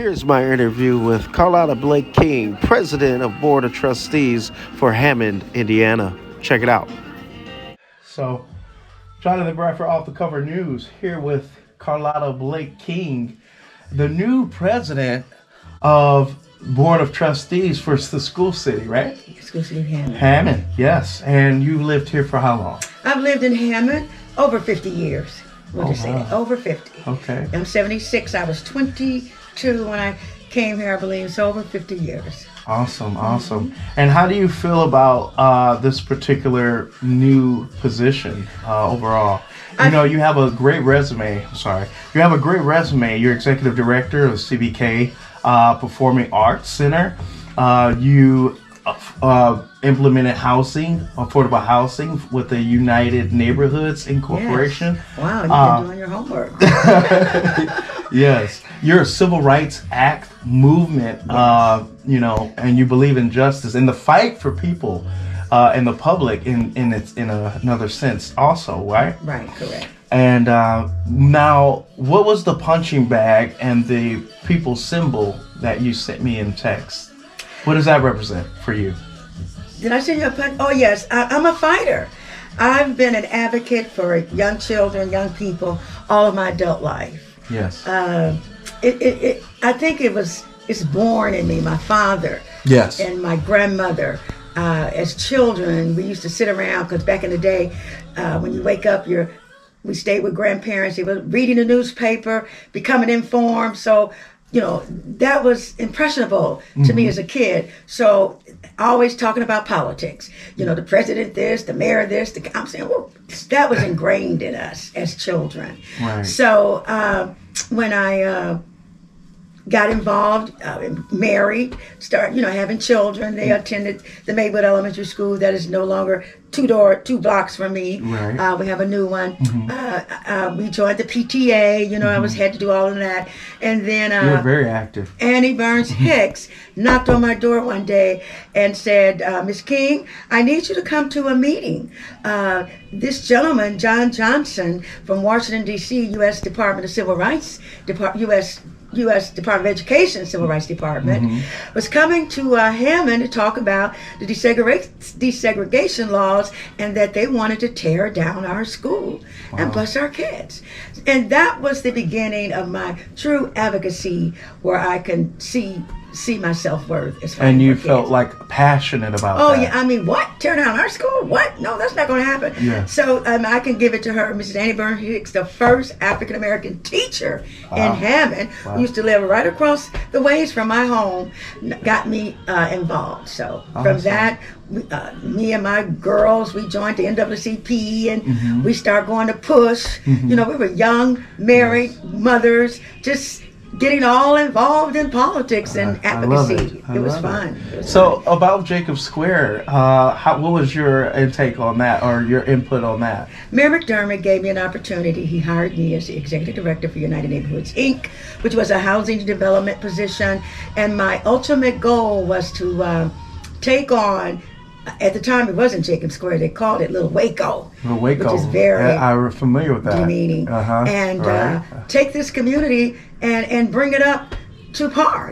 Here's my interview with Carlotta Blake King, President of Board of Trustees for Hammond, Indiana. Check it out. So, Jonathan Bradford, Off the Cover News, here with Carlotta Blake King, the new president of Board of Trustees for the school city, right? School city of Hammond. Hammond, yes. And you lived here for how long? I've lived in Hammond over 50 years. We'll just say wow. it. Over 50. Okay. I'm 76. I was 22 when I came here, I believe. So over 50 years. Awesome. And how do you feel about this particular new position overall? You have a great resume. You have a great resume. You're executive director of CBK Performing Arts Center. You implemented affordable housing with the United Neighborhoods Incorporation. Yes. Wow, you've been doing your homework. Yes, you're a Civil Rights Act movement, and you believe in justice and the fight for people and the public in another sense also, right? Right, correct. And now, what was the punching bag and the people symbol that you sent me in text? What does that represent for you? Did I send you a punch? Oh, yes. I'm a fighter. I've been an advocate for young children, young people, all of my adult life. Yes. I think it's born in me. My father. Yes. And my grandmother. As children, we used to sit around, because back in the day, when you wake up, we stayed with grandparents. They were reading the newspaper, becoming informed. So, that was impressionable to me as a kid. So, always talking about politics. The president this, the mayor this. I'm saying, well, that was ingrained in us as children. Right. So, when I got involved, married, started, having children. They attended the Maywood Elementary School that is no longer two blocks from me. Right. We have a new one. We joined the PTA. I had to do all of that. And then you were very active. Annie Burns Hicks knocked on my door one day and said, Miss King, I need you to come to a meeting. This gentleman, John Johnson, from Washington, D.C., U.S. Department of Civil Rights, U.S. Department of Education, Civil Rights Department, was coming to Hammond to talk about the desegregation laws, and that they wanted to tear down our school and bless our kids. And that was the beginning of my true advocacy, where I can see my self-worth as far and as you for felt kids. like passionate about that. Oh yeah, I mean, what? Tear down our school? What? No, that's not going to happen. Yeah. So I can give it to her, Mrs. Annie Burns Hicks, the first African-American teacher in Hammond, who used to live right across the ways from my home, got me involved. So from that, me and my girls, we joined the NAACP, and we started going to push. We were young, married mothers, just getting all involved in politics and advocacy. It was fun. So about Jacob Square, what was your intake on that, or your input on that? Mayor McDermott gave me an opportunity. He hired me as the executive director for United Neighborhoods, Inc., which was a housing development position. And my ultimate goal was to take on, at the time it wasn't Jacob Square, they called it Little Waco. Little Waco. Which is very I'm familiar with that. demeaning. And take this community and bring it up to par,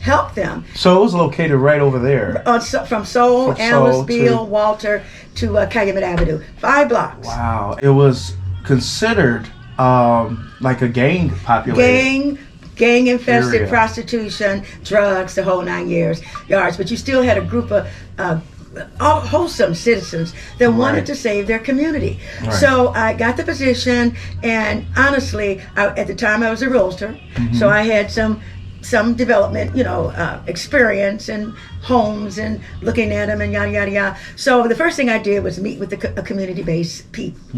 help them. So it was located right over there. From Seoul, Amherstville, Walter to Calumet Avenue. 5 blocks. Wow. It was considered like a gang population. Gang-infested area. Prostitution, drugs, the whole 9 yards. But you still had a group of all wholesome citizens that wanted to save their community. Right. So I got the position, and honestly, at the time I was a realtor, so I had some development, experience in homes and looking at them and yada, yada, yada. So the first thing I did was meet with the community-based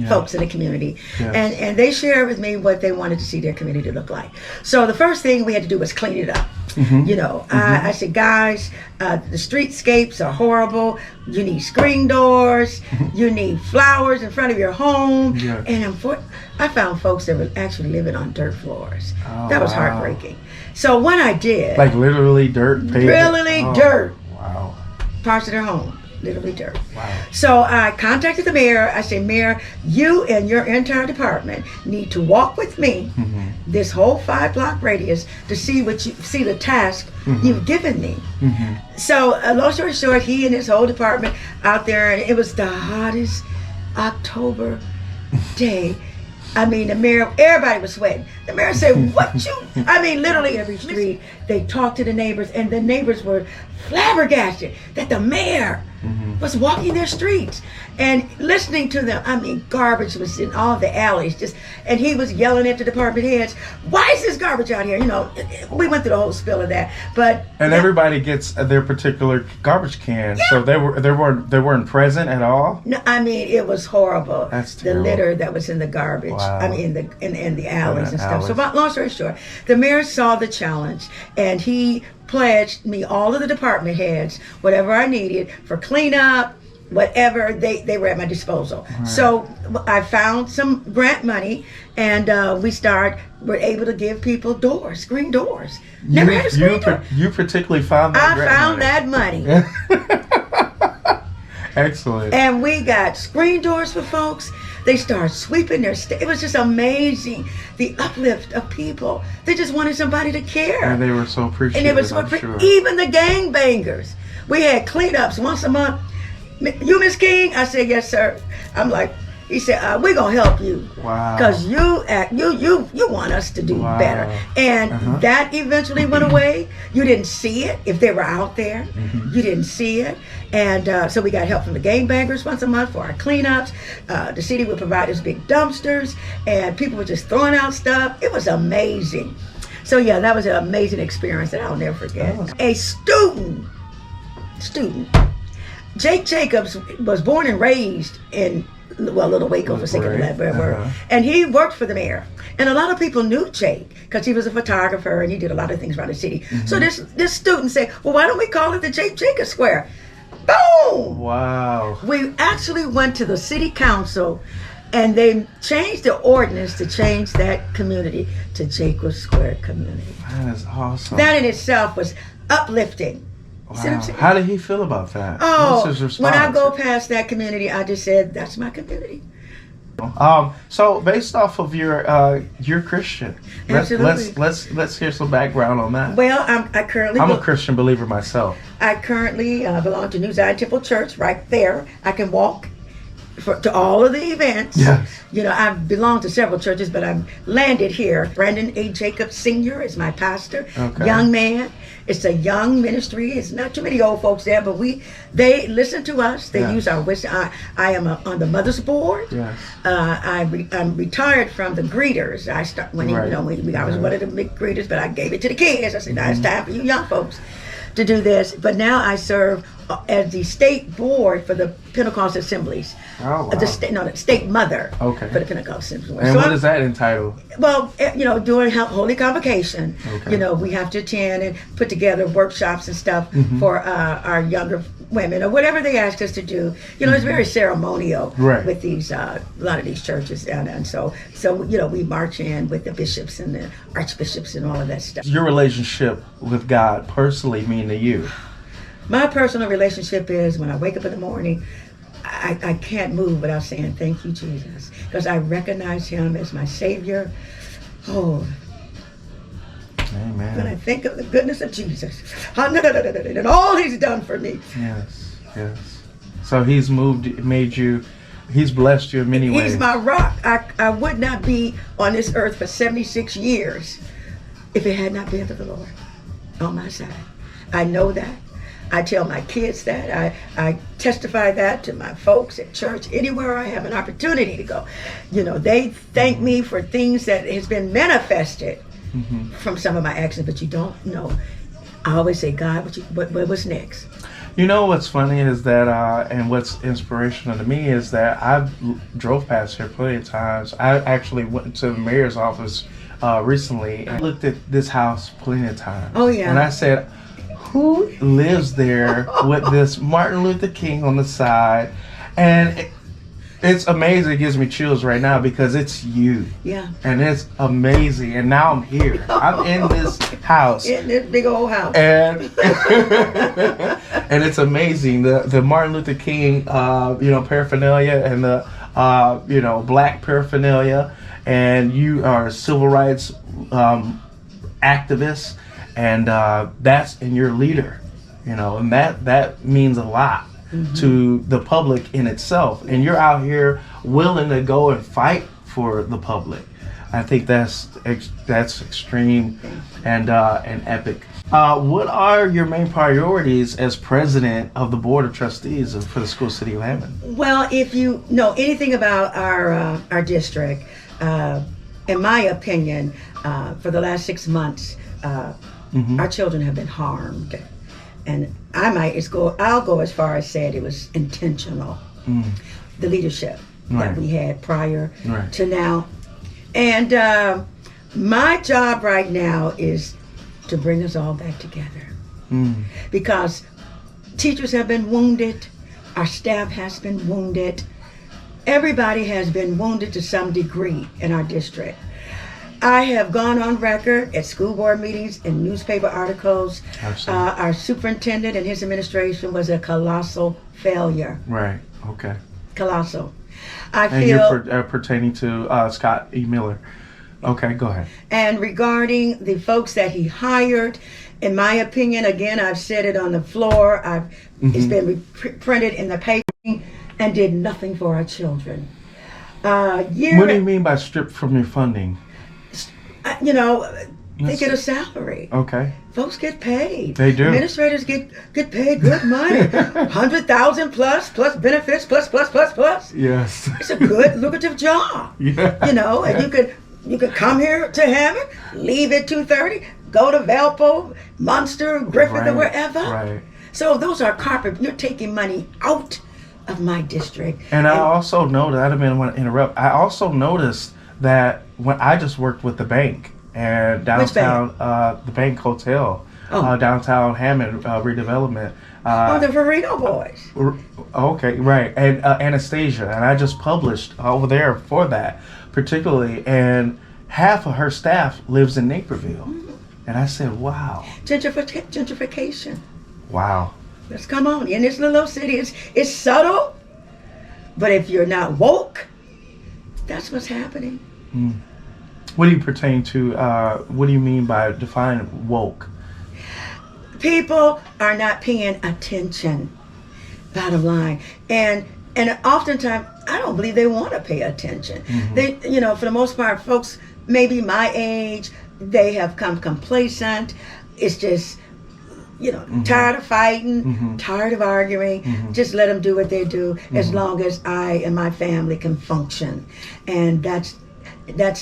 folks in the community. Yes. And they shared with me what they wanted to see their community look like. So the first thing we had to do was clean it up. I said, guys, the streetscapes are horrible. You need screen doors. You need flowers in front of your home. Yeah. And I found folks that were actually living on dirt floors. That was heartbreaking. So what I did, like literally dirt, dirt, wow, parts of their home. literally dirt. Wow. So I contacted the mayor. I said, Mayor, you and your entire department need to walk with me this whole 5-block radius to see the task you've given me. So long story short, he and his whole department out there, and it was the hottest October day. I mean, the mayor, everybody was sweating. The mayor said, literally every street, they talked to the neighbors, and the neighbors were flabbergasted that the mayor was walking their streets and listening to them. I mean, garbage was in all the alleys, and he was yelling at the department heads, why is this garbage out here? You know, we went through the whole spill of that. Everybody gets their particular garbage can, so they weren't present at all. No, I mean, it was horrible. That's terrible. The litter that was in the garbage. Wow. I mean, in the alleys and stuff. So, long story short, the mayor saw the challenge, and he pledged me all of the department heads, whatever I needed for cleanup, whatever they were at my disposal. Right. So I found some grant money, and we're able to give people screen doors. Never had a screen door. You particularly found that I found that money. Excellent. And we got screen doors for folks. They started sweeping their it was just amazing, the uplift of people. They just wanted somebody to care. And they were so appreciative, and it was so sure. Even the gangbangers. We had cleanups once a month. You, Miss King? I said, yes, sir. I'm like, he said, we're going to help you. Wow. Because you want us to do better. And that eventually went away. You didn't see it if they were out there. You didn't see it. And so we got help from the gangbangers once a month for our cleanups. The city would provide us big dumpsters, and people were just throwing out stuff. It was amazing. So yeah, that was an amazing experience that I'll never forget. A student, Jake Jacobs was born and raised in Little Waco, for sake of that, and he worked for the mayor. And a lot of people knew Jake because he was a photographer and he did a lot of things around the city. So this student said, well, why don't we call it the Jake Jacobs Square? Boom! Wow. We actually went to the city council, and they changed the ordinance to change that community to Jacobs Square community. That is awesome. That in itself was uplifting. Wow. How did he feel about that? Oh, what's his response? When I go past that community, I just said, that's my community. So based off of you're Christian. Absolutely. Let's hear some background on that. Well, I'm a Christian believer myself. I currently belong to New Zion Temple Church right there. I can walk to all of the events. Yes. You know, I've belonged to several churches, but I've landed here. Brandon A. Jacobs Sr. is my pastor. Okay. Young man. It's a young ministry. It's not too many old folks there, but they listen to us. They use our wisdom. I am on the mother's board. Yes. I'm retired from the greeters. I was one of the big greeters, but I gave it to the kids. I said, now it's time for you young folks to do this. But now I serve as the state board for the Pentecost Assemblies. Oh, wow. The state mother for the Pentecost Assemblies. And so what does that entitle? Well, during Holy Convocation, we have to attend and put together workshops and stuff for our younger women or whatever they ask us to do. It's very ceremonial with these a lot of these churches, and so we march in with the bishops and the archbishops and all of that stuff. Your relationship with God personally mean to you? My personal relationship is when I wake up in the morning, I can't move without saying thank you, Jesus, because I recognize Him as my Savior. Oh, amen. When I think of the goodness of Jesus and all He's done for me. Yes. So He's He's blessed you in many ways. He's my rock. I would not be on this earth for 76 years if it had not been for the Lord on my side. I know that. I tell my kids that. I testify that to my folks at church, anywhere I have an opportunity to go. They thank me for things that has been manifested from some of my actions, but you don't know. I always say, God, what's next? What's funny is that, and what's inspirational to me is that I've drove past here plenty of times. I actually went to the mayor's office recently and looked at this house plenty of times. Oh, yeah. And I said, who lives there with this Martin Luther King on the side? And It's amazing. It gives me chills right now because it's you. Yeah. And it's amazing. And now I'm here. I'm in this house. In this big old house. And and it's amazing. The Martin Luther King, paraphernalia and the, black paraphernalia. And you are a civil rights activist. And and you're a leader. And that means a lot. Mm-hmm. To the public in itself, and you're out here willing to go and fight for the public. I think that's extreme and epic. What are your main priorities as president of the board of trustees for the school city of Hammond? Well, if you know anything about our district, in my opinion, for the last 6 months, our children have been harmed. And I'll go as far as saying it was intentional. The leadership that we had prior to now. And my job right now is to bring us all back together. Because teachers have been wounded, our staff has been wounded, everybody has been wounded to some degree in our district. I have gone on record at school board meetings and newspaper articles. Our superintendent and his administration was a colossal failure. Right. Okay. Colossal. And you're pertaining to Scott E. Miller. Okay, go ahead. And regarding the folks that he hired, in my opinion, again, I've said it on the floor. It's been printed in the paper and did nothing for our children. What do you mean by stripped from your funding? They get a salary. Okay. Folks get paid. They do. Administrators get paid good money. 100,000 plus benefits plus. Yes. It's a good lucrative job. Yeah. And you could come here to Hammond, leave at 2:30, go to Valpo, Munster, Griffith, or wherever. Right. So those are you're taking money out of my district. And I also noticed, I didn't want to interrupt, I also noticed that when I just worked with the bank and downtown, the bank hotel, downtown Hammond redevelopment. The Verino boys. Okay, right. And Anastasia. And I just published over there for that particularly. And half of her staff lives in Naperville. And I said, wow. Gentrification. Wow. Let's come on. In this little city, it's subtle. But if you're not woke, that's what's happening. What do you pertain to, what do you mean by define woke? People are not paying attention, bottom line. And oftentimes, I don't believe they want to pay attention. They, for the most part, folks maybe my age, they have come complacent. It's just, tired of fighting, tired of arguing. Just let them do what they do as long as I and my family can function. And that's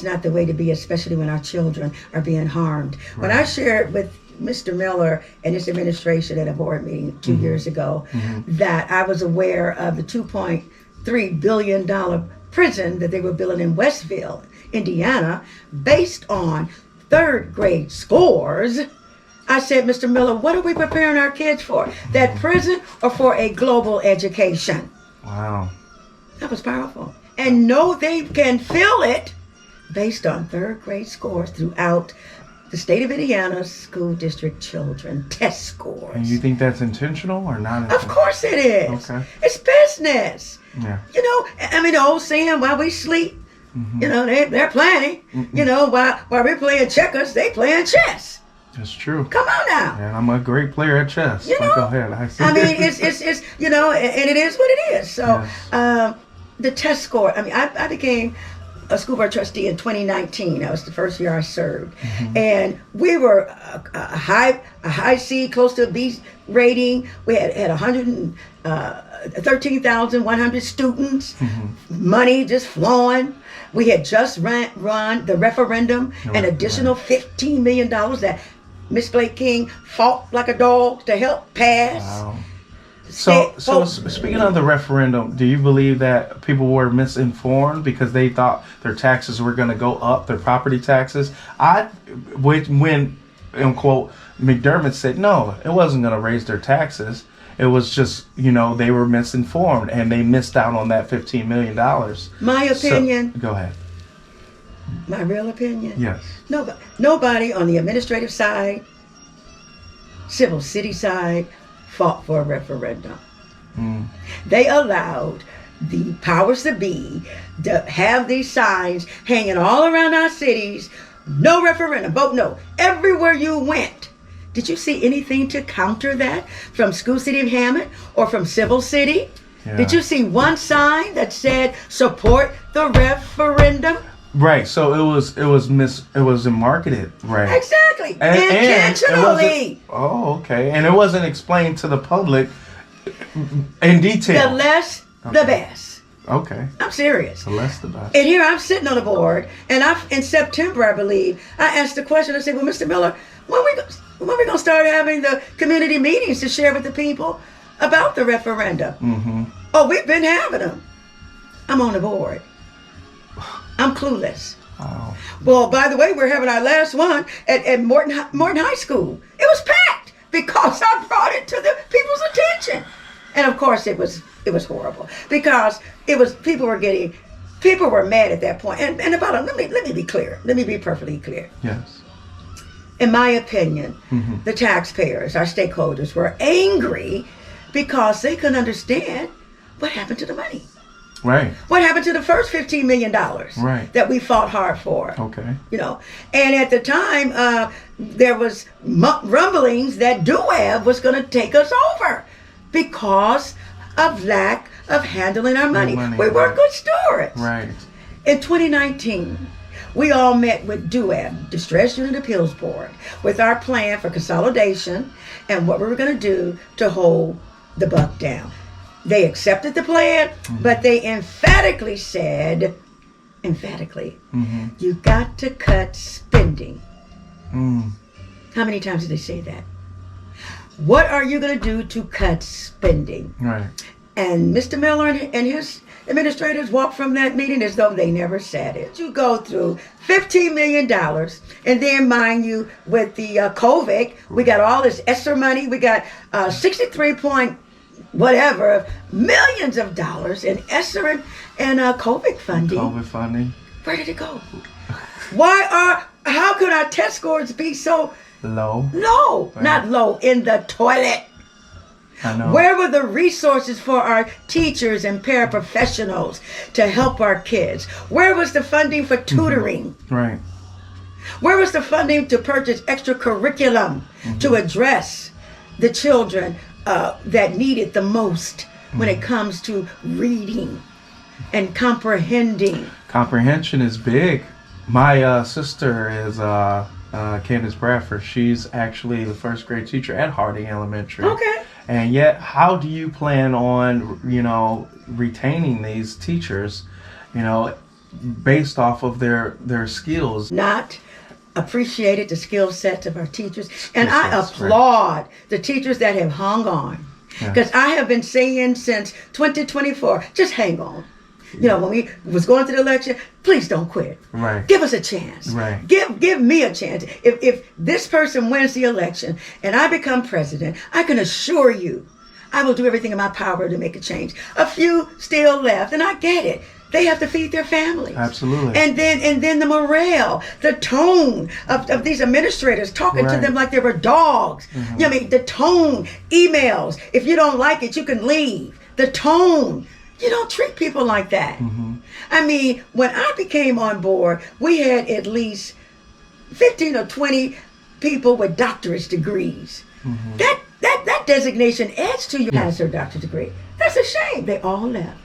not the way to be, especially when our children are being harmed. Right. When I shared with Mr. Miller and his administration at a board meeting 2 years ago that I was aware of the $2.3 billion prison that they were building in Westville, Indiana, based on third grade scores, I said, Mr. Miller, what are we preparing our kids for? That prison or for a global education? Wow. That was powerful. And no, they can fill it based on third grade scores throughout the state of Indiana's school district children test scores. And you think that's intentional or not intentional? Of course it is. Okay. It's business. Yeah. The old saying, while we sleep, they're planning. While we're playing checkers, they playing chess. That's true. Come on now. And I'm a great player at chess. Go ahead. It's and it is what it is. So yes. The test score, I became a school board trustee in 2019. That was the first year I served. And we were a high C, close to a B rating. We had 13,100 students, money just flowing. We had just run the referendum, an additional $15 million that Miss Blake King fought like a dog to help pass. Wow. So speaking of the referendum, do you believe that people were misinformed because they thought their taxes were going to go up, their property taxes? When, in quote, McDermott said, no, it wasn't going to raise their taxes. It was just, they were misinformed and they missed out on that $15 million. My opinion. So, go ahead. My real opinion. Yes. Nobody on the administrative side, civil city side, fought for a referendum. They allowed the powers that be to have these signs hanging all around our cities. No referendum, vote no. Everywhere you went. Did you see anything to counter that from School City of Hammond or from Civil City? Yeah. Did you see one sign that said support the referendum? Right. So it was marketed, right? Exactly. Intentionally. Okay. And it wasn't explained to the public in detail. The less, the best. Okay. I'm serious. The less, the best. And here I'm sitting on the board, and in September, I believe, I asked the question. I said, "Well, Mr. Miller, when we going to start having the community meetings to share with the people about the referendum?" Mm-hmm. Oh, we've been having them. I'm on the board. I'm clueless. Wow. Well, by the way, we're having our last one at Morton High School. It was packed because I brought it to the people's attention. And of course it was horrible because people were mad at that point. And about let me be clear. Let me be perfectly clear. Yes. In my opinion, the taxpayers, our stakeholders, were angry because they couldn't understand what happened to the money. Right. What happened to the first $15 million that we fought hard for? Okay. And at the time, there was rumblings that DUAB was going to take us over because of lack of handling our money. We weren't good stewards. Right. In 2019, we all met with DUAB, Distress Unit Appeals Board, with our plan for consolidation and what we were going to do to hold the buck down. They accepted the plan, but they emphatically said, you got to cut spending. How many times did they say that? What are you going to do to cut spending? Right. And Mr. Miller and his administrators walked from that meeting as though they never said it. You go through $15 million, and then, mind you, with the COVID, we got all this ESSER money. We got 63 point whatever millions of dollars in ESSER and COVID funding. COVID funding. Where did it go? How could our test scores be so low? No, right. Not low, in the toilet. I know. Where were the resources for our teachers and paraprofessionals to help our kids? Where was the funding for tutoring? Right. Where was the funding to purchase extra curriculum to address the children that need it the most when it comes to reading and comprehending? Comprehension is big. My sister is Candace Bradford. She's actually the first grade teacher at Harding Elementary. Okay. And yet, how do you plan on, retaining these teachers, based off of their skills? Not appreciated the skill sets of our teachers. And I applaud the teachers that have hung on. Because I have been saying since 2024, just hang on. When we was going through the election, please don't quit. Right. Give us a chance. Right. Give me a chance. If this person wins the election and I become president, I can assure you I will do everything in my power to make a change. A few still left, and I get it. They have to feed their families. Absolutely. And then the morale, the tone of these administrators talking to them like they were dogs. The tone, emails. If you don't like it, you can leave. The tone. You don't treat people like that. I mean, when I became on board, we had at least 15 or 20 people with doctorate degrees. That designation adds to your master's doctorate degree. That's a shame. They all left.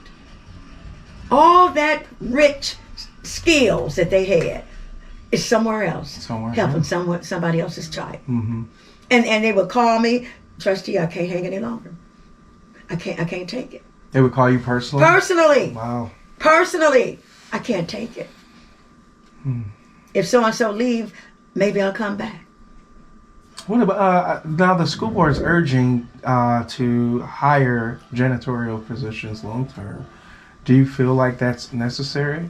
All that rich skills that they had is somewhere else. Helping somebody else's child. And they would call me, trustee, I can't hang any longer. I can't take it. They would call you personally? Personally. Wow. Personally. I can't take it. If so-and-so leave, maybe I'll come back. What about, now the school board is urging to hire janitorial positions long term. Do you feel like that's necessary?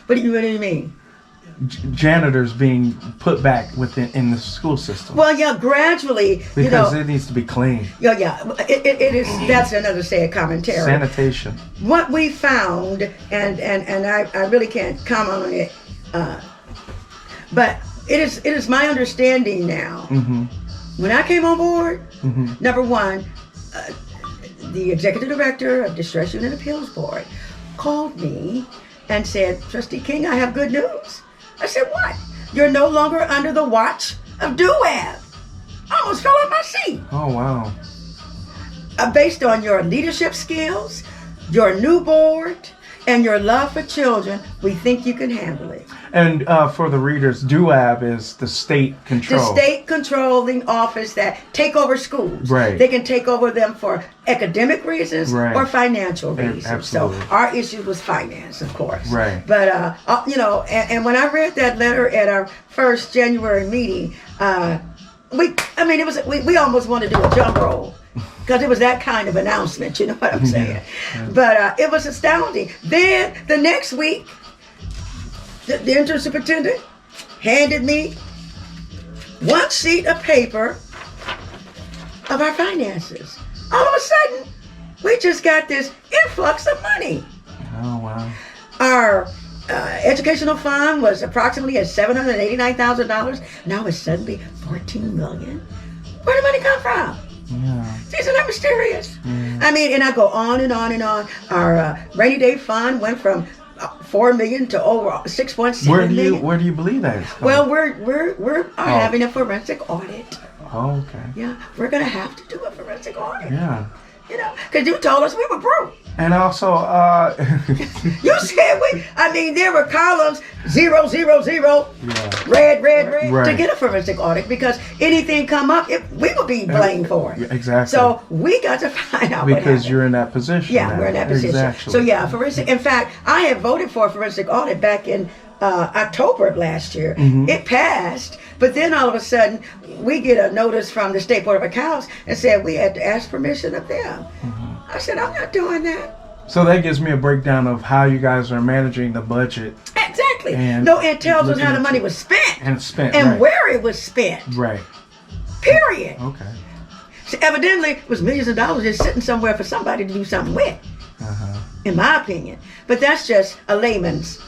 What do you mean? janitors being put back in the school system? Well, yeah, gradually, because it needs to be clean. Yeah, it is. That's another sad commentary. Sanitation. What we found, and I really can't comment on it, but it is my understanding now. Mm-hmm. When I came on board, mm-hmm. number one, the executive director of Distress Unit Appeals Board called me and said, Trustee King, I have good news. I said, what? You're no longer under the watch of DUAB. I almost fell out my seat. Oh, wow. Based on your leadership skills, your new board, and your love for children, we think you can handle it. And for the readers, DUAB is the state control. The state controlling office that take over schools. Right. They can take over them for academic reasons right. or financial reasons. Absolutely. So our issue was finance, of course. Right. But, and when I read that letter at our first January meeting, we almost wanted to do a drum roll. Because it was that kind of announcement, you know what I'm saying? Yeah. But it was astounding. Then the next week, the interim superintendent handed me one sheet of paper of our finances. All of a sudden, we just got this influx of money. Oh, wow. Our educational fund was approximately at $789,000. Now it's suddenly $14 million. Where did the money come from? Yeah. Isn't that mysterious? Yeah. I mean, and I go on and on and on. Our rainy day fund went from $4 million to over $6.7 million. Where do you believe that is coming? Well, we're having a forensic audit. Oh, okay. Yeah, we're gonna have to do a forensic audit. Yeah. You know, because you told us we were broke. And also, you said there were columns 0, 0, 0, yeah. red, right. to get a forensic audit because anything come up, we would be blamed for it. Exactly. So we got to find out because you're in that position. Yeah, now. we're in that position. Exactly. So yeah, forensic. In fact, I had voted for a forensic audit back in October of last year. Mm-hmm. It passed, but then all of a sudden we get a notice from the State Board of Accounts and said we had to ask permission of them. Mm-hmm. I said, I'm not doing that. So that gives me a breakdown of how you guys are managing the budget. Exactly. And it tells us how the money was spent. And spent. And right. where it was spent. Right. Period. Okay. So evidently it was millions of dollars just sitting somewhere for somebody to do something with. Uh-huh. In my opinion. But that's just a layman's,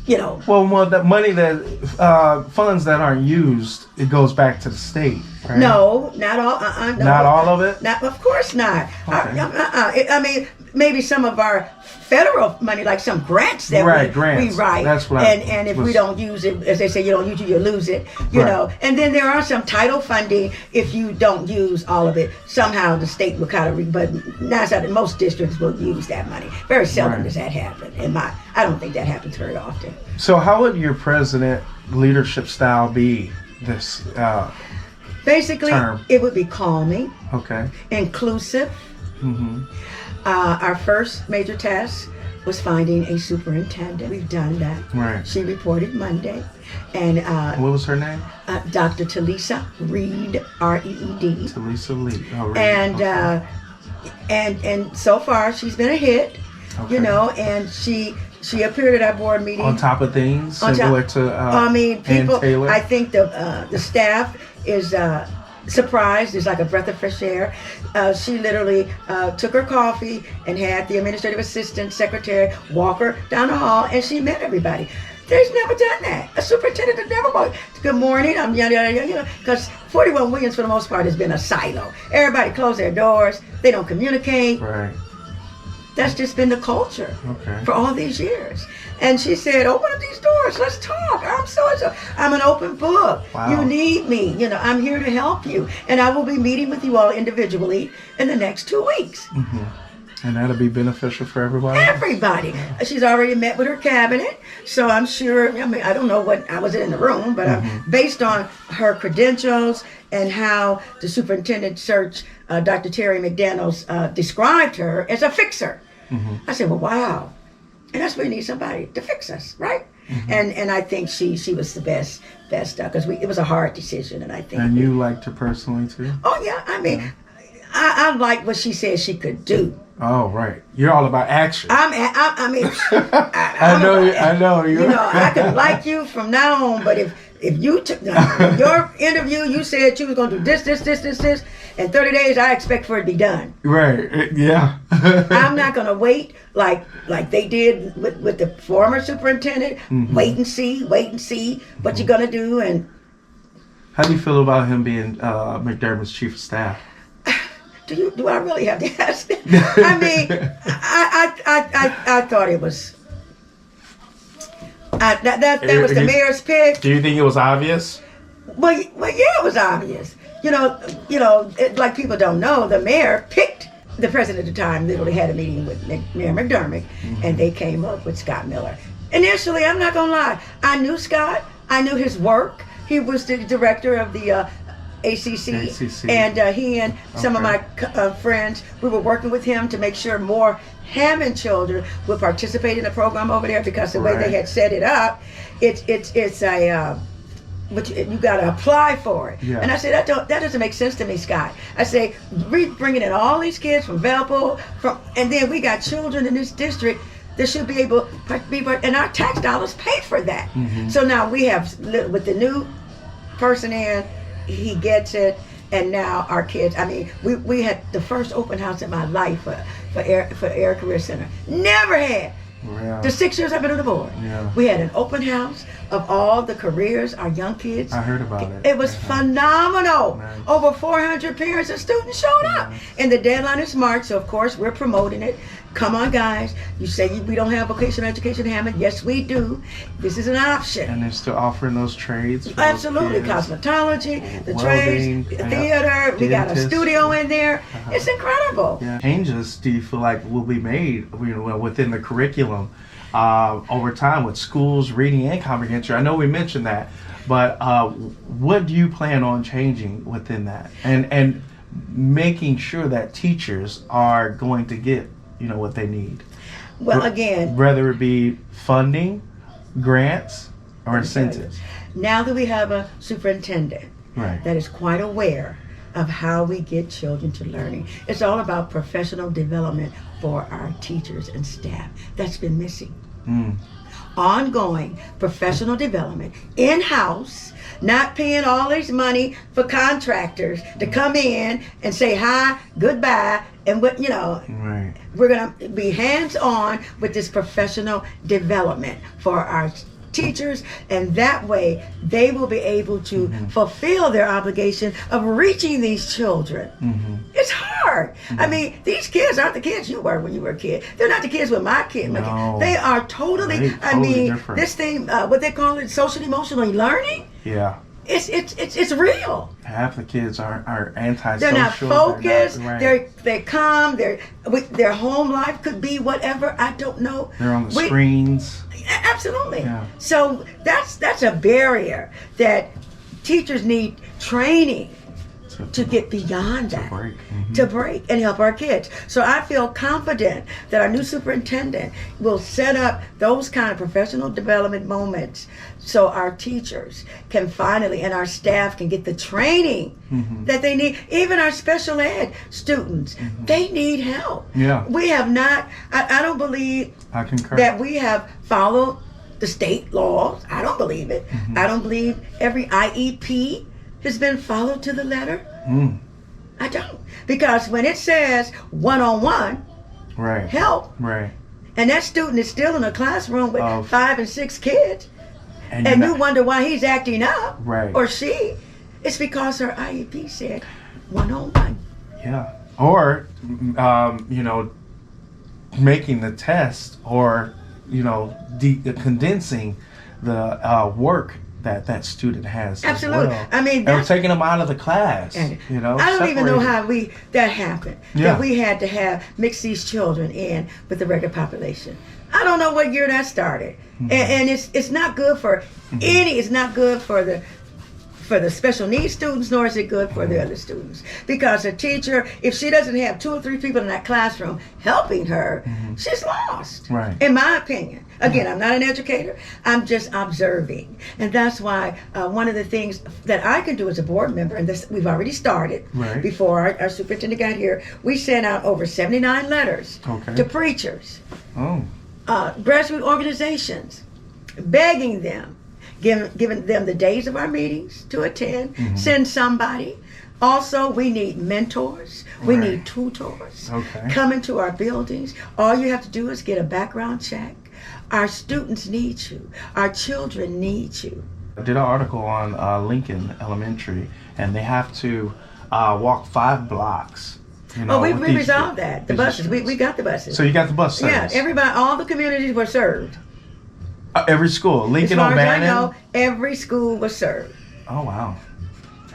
Well, the money that funds that aren't used, it goes back to the state, right? No, not all. No. Not all of it. Not, of course not. Okay. Maybe some of our federal money, like some grants that we write. That's what and if we don't use it, as they say, you don't use it, you lose it. You know. And then there are some title funding. If you don't use all of it, somehow the state will kind of. But most districts will use that money. Very seldom does that happen. I don't think that happens very often. So how would your president leadership style be this Basically, term? It would be calming, okay, inclusive. Mm-hmm. Our first major task was finding a superintendent. We've done that. Right. She reported Monday, and what was her name? Dr. Talisa Reed, R-E-E-D. Talisa Reed. Oh, Reed. And okay. and so far she's been a hit. Okay. And she appeared at our board meeting. On top of things, similar to people. Taylor. I think the staff is surprised. It's like a breath of fresh air. She literally took her coffee and had the administrative assistant, secretary, walk her down the hall, and she met everybody. They've never done that. A superintendent has never walked. Good morning. I'm yada. Because 41 Williams, for the most part, has been a silo. Everybody closed their doors. They don't communicate. Right. That's just been the culture for all these years. And she said, open up these doors. Let's talk. I'm so-and-so. I'm an open book. Wow. You need me. I'm here to help you. And I will be meeting with you all individually in the next 2 weeks. Mm-hmm. And that'll be beneficial for everybody? Everybody. Yeah. She's already met with her cabinet. So I'm sure, I don't know I wasn't in the room, but based on her credentials and how the superintendent search, Dr. Terry McDaniels described her as a fixer. Mm-hmm. I said, well, wow. And that's where we need somebody to fix us, right? Mm-hmm. And I think she was the best because it was a hard decision, and I think. And you liked her personally too? Oh yeah, I like what she said she could do. Oh, right. You're all about action. I mean, I know. You know, I could like you from now on, but if you took your interview, you said you was going to do this, in 30 days, I expect for it to be done. Right. Yeah. I'm not going to wait like they did with the former superintendent. Wait and see what you're going to do. And how do you feel about him being McDermott's chief of staff? Do I really have to ask? I mean, I thought it was. That was the mayor's pick. Do you think it was obvious? Well, yeah, it was obvious. You know, like people don't know, the mayor picked the president at the time. Literally had a meeting with Mayor McDermott, and they came up with Scott Miller. Initially, I'm not gonna lie, I knew Scott. I knew his work. He was the director of the ACC. And he and some of my friends, we were working with him to make sure more Hammond children would participate in the program over there, because the way they had set it up, it's a but you got to apply for it. Yeah. And I said, that doesn't make sense to me, Scott. I say, we bringing in all these kids from Valpo, and then we got children in this district that should be able to be, and our tax dollars pay for that. So now we have, with the new person in, he gets it, and now our kids. I mean, we had the first open house in my life for Air Career Center. Never had. Yeah. The 6 years I've been on the board. Yeah. We had an open house of all the careers, our young kids. I heard about it. It was phenomenal. Nice. Over 400 parents and students showed up. And the deadline is March, so of course we're promoting it. Come on, guys. You say we don't have vocational education in Hammond. Yes, we do. This is an option. And they're still offering those trades? Absolutely. Cosmetology, the trades, theater. We got a studio in there. It's incredible. Yeah. Changes do you feel like will be made within the curriculum over time with schools reading and comprehension? I know we mentioned that, but what do you plan on changing within that? And making sure that teachers are going to get what they need. Well, again, whether it be funding, grants, or incentives. Now that we have a superintendent that is quite aware of how we get children to learning, it's all about professional development for our teachers and staff. That's been missing. Ongoing professional development in-house, not paying all this money for contractors to come in and say hi, goodbye, and we're going to be hands-on with this professional development for our teachers, and that way they will be able to fulfill their obligation of reaching these children. It's hard. I mean, these kids aren't the kids you were when you were a kid. They're not the kids with my kid. No. They are totally different. This thing, what they call it, social emotional learning. Yeah. It's real. Half the kids are antisocial. They're not focused. They come. Their home life could be whatever. I don't know. They're on the screens. Absolutely. Yeah. So that's a barrier that teachers need training to get beyond that. To break and help our kids. So I feel confident that our new superintendent will set up those kind of professional development moments so our teachers can finally, and our staff can get the training that they need. Even our special ed students, they need help. Yeah. We have not, I don't believe I concur. that we have followed the state laws. I don't believe it. I don't believe every IEP has been followed to the letter. I don't. Because when it says one-on-one help, and that student is still in a classroom with 5 and 6 kids, and you wonder why he's acting up, or she, it's because her IEP said one-on-one. Yeah. Or, making the test, or, condensing the work that student has. Absolutely. Well. I mean, and taking them out of the class. I don't even know how that happened. Yeah. That we had to mix these children in with the regular population. I don't know what year that started, and it's not good for any. It's not good for the special needs students, nor is it good for the other students. Because a teacher, if she doesn't have 2 or 3 people in that classroom helping her, she's lost. Right. In my opinion. Again, I'm not an educator. I'm just observing. And that's why one of the things that I can do as a board member, and this we've already started before our superintendent got here, we sent out over 79 letters to preachers, grassroots organizations, begging them, giving them the days of our meetings to attend, send somebody. Also, we need mentors. We need tutors. Come into our buildings. All you have to do is get a background check. Our students need you. Our children need you. I did an article on Lincoln Elementary, and they have to walk 5 blocks. You know, we resolved that. The buses. We got the buses. So you got the bus service? Yeah, everybody, all the communities were served. Every school? Lincoln, O'Bannon? As far O'Bannon? as I know, every school was served. Oh, wow.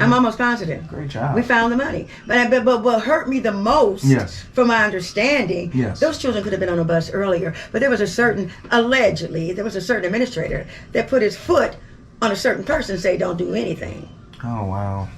I'm almost positive. Great job. We found the money. But what hurt me the most, from my understanding, those children could have been on a bus earlier, but there was a certain, allegedly, there was a certain administrator that put his foot on a certain person and say, don't do anything. Oh, wow.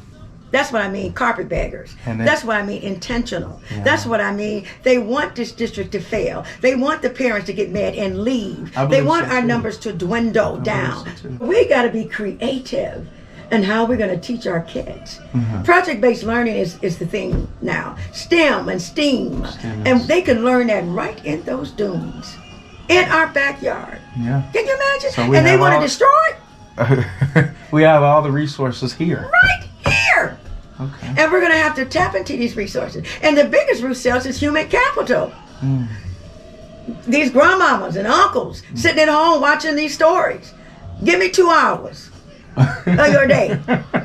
That's what I mean, carpetbaggers. That's what I mean, intentional. Yeah. That's what I mean. They want this district to fail. They want the parents to get mad and leave. They want our numbers to dwindle down. We got to be creative in how we're going to teach our kids. Project-based learning is the thing now. STEM and STEAM. And they can learn that right in those dunes, in our backyard. Yeah. Can you imagine? So and they want to destroy it? We have all the resources here. Right here. Okay. And we're going to have to tap into these resources. And the biggest root cells is human capital. These grandmamas and uncles sitting at home watching these stories. Give me 2 hours of your day.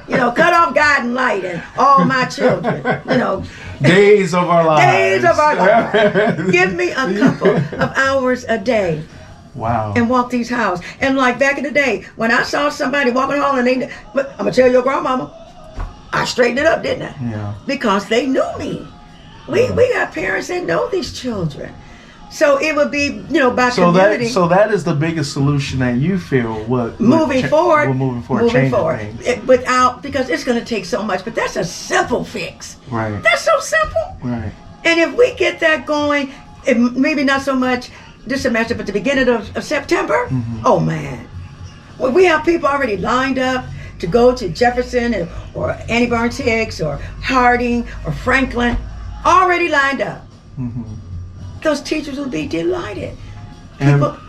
You know, cut off God and light and all my children. You know, days of our lives. Days of our lives. Give me a couple of hours a day. Wow. And walk these houses. And like back in the day, when I saw somebody walking home and but I'm going to tell your grandmama, I straightened it up, didn't I? Yeah. Because they knew me. We got parents that know these children. So it would be, by community. So that is the biggest solution that you feel moving forward, changing things. Because it's going to take so much, but that's a simple fix. Right. That's so simple. Right. And if we get that going, maybe not so much this semester, but the beginning of September, oh man. Well, we have people already lined up to go to Jefferson or Annie Burns Hicks or Harding or Franklin, already lined up. Those teachers will be delighted.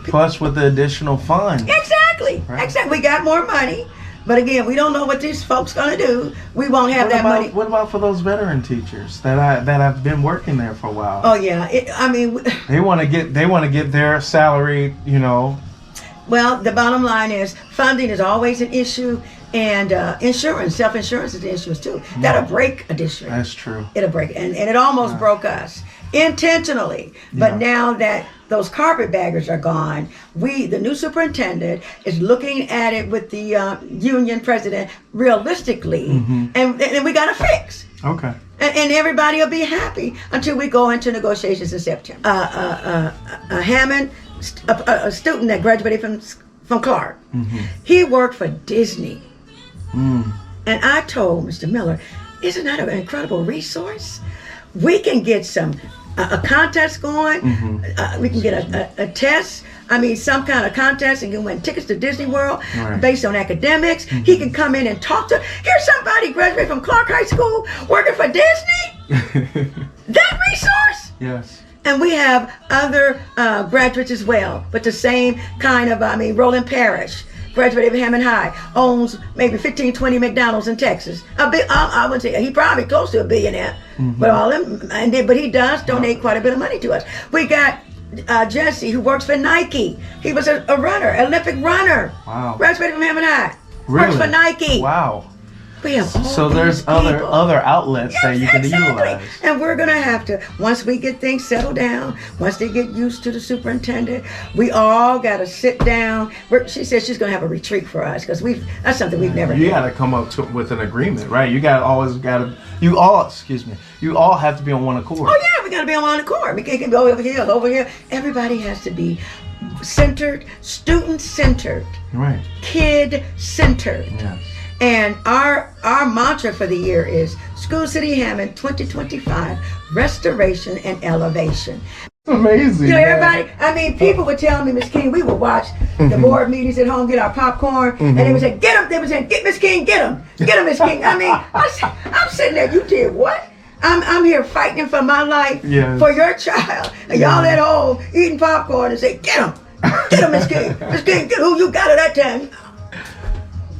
Plus with the additional funds. Exactly. Right. Exactly. We got more money. But again, we don't know what these folks going to do. We won't have that money. What about for those veteran teachers that have been working there for a while? Oh yeah. They want to get their salary, Well, the bottom line is funding is always an issue. And self-insurance is an issue too. That'll break a district. That's true. It'll break, and it almost broke us intentionally. But now that those carpetbaggers are gone, the new superintendent is looking at it with the union president realistically, and we got to fix. Okay. And everybody will be happy until we go into negotiations in September. Hammond, a student that graduated from Clark, he worked for Disney. And I told Mr. Miller, isn't that an incredible resource? We can get a contest going. We can get a test. Some kind of contest, and can win tickets to Disney World based on academics. He can come in and talk to. Here's somebody graduated from Clark High School working for Disney. That resource. Yes. And we have other graduates as well, but the same kind of, Roland Parrish, graduated of Hammond High, owns maybe 15, 20 McDonald's in Texas. I wouldn't say, he probably close to a billionaire, but he does donate quite a bit of money to us. We got Jesse, who works for Nike. He was a runner, Olympic runner. Wow. Graduated from Hammond High. Really? Works for Nike. Wow. We have so there's other outlets that you can utilize. And we're going to have to, once we get things settled down, once they get used to the superintendent, we all got to sit down. She said she's going to have a retreat for us because that's something we've never done. You got to come up with an agreement, right? You all have to be on one accord. Oh yeah, we got to be on one accord. We can't go over here. Everybody has to be centered, student-centered, right? Kid-centered. Yes. And our mantra for the year is School City Hammond 2025, Restoration and Elevation. Amazing. You know, everybody, I mean, people would tell me, Miss King, we would watch the board meetings at home, get our popcorn, and they would say, get him. They would say, get Miss King, get him. Get him, Miss King. I mean, I'm sitting there, you did what? I'm here fighting for my life, for your child. And y'all at home eating popcorn and say, get him. Get him, Miss King. Miss King, get who you got at that time.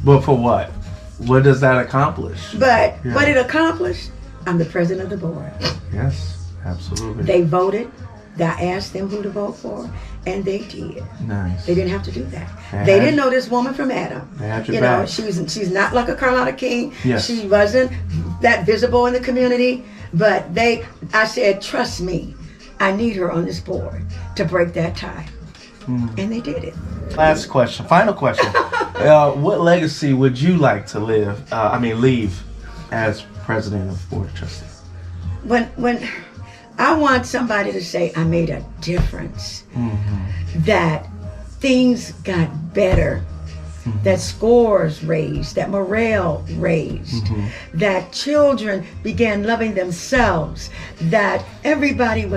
But for what? What does that accomplish? But what it accomplished, I'm the president of the board. Yes, absolutely. They voted. I asked them who to vote for, and they did. Nice. They didn't have to do that. They didn't know this woman from Adam. They had your you back. know, she's not like a Carlotta King. Yes. She wasn't that visible in the community. But I said, trust me, I need her on this board to break that tie. And they did it. Last question, final question. What legacy would you like to leave as president of Board of Trustees? When I want somebody to say I made a difference, that things got better, that scores raised, that morale raised, that children began loving themselves, that everybody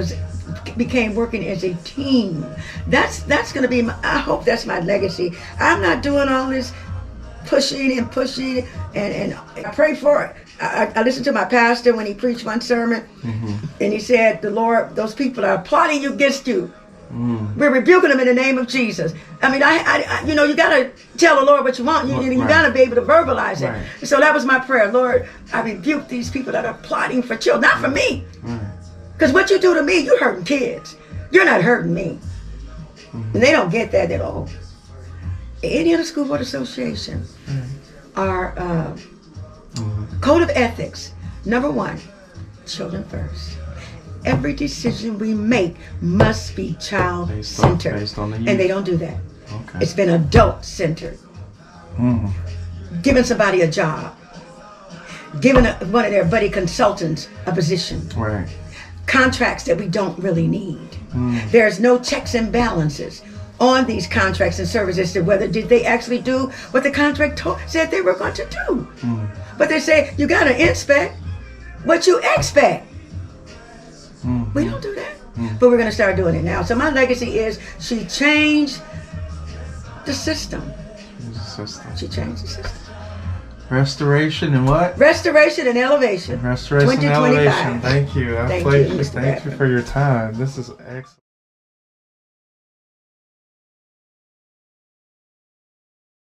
became working as a team. That's going to be I hope that's my legacy. I'm not doing all this pushing and I pray for it. I listened to my pastor when he preached one sermon, and he said, the Lord, those people are plotting against you. We're rebuking them in the name of Jesus. I mean, I you know, you got to tell the Lord what you want. You got to be able to verbalize it. Right. So that was my prayer. Lord, I rebuke these people that are plotting for children, not for me. Because what you do to me, you're hurting kids. You're not hurting me. And they don't get that at all. Indiana School Board Association, our code of ethics, number 1, children first. Every decision we make must be child-centered. Based on the youth. And they don't do that. Okay. It's been adult-centered. Giving somebody a job. Giving one of their buddy consultants a position. Right. Contracts that we don't really need. There's no checks and balances on these contracts and services to whether did they actually do what the contract said they were going to do. But they say, you got to inspect what you expect. We don't do that. But we're going to start doing it now. So my legacy is she changed the system. She changed the system. Restoration and what? Restoration and elevation. Restoration and elevation. Thank you. Thank you, Mr. Thank you for your time. This is excellent.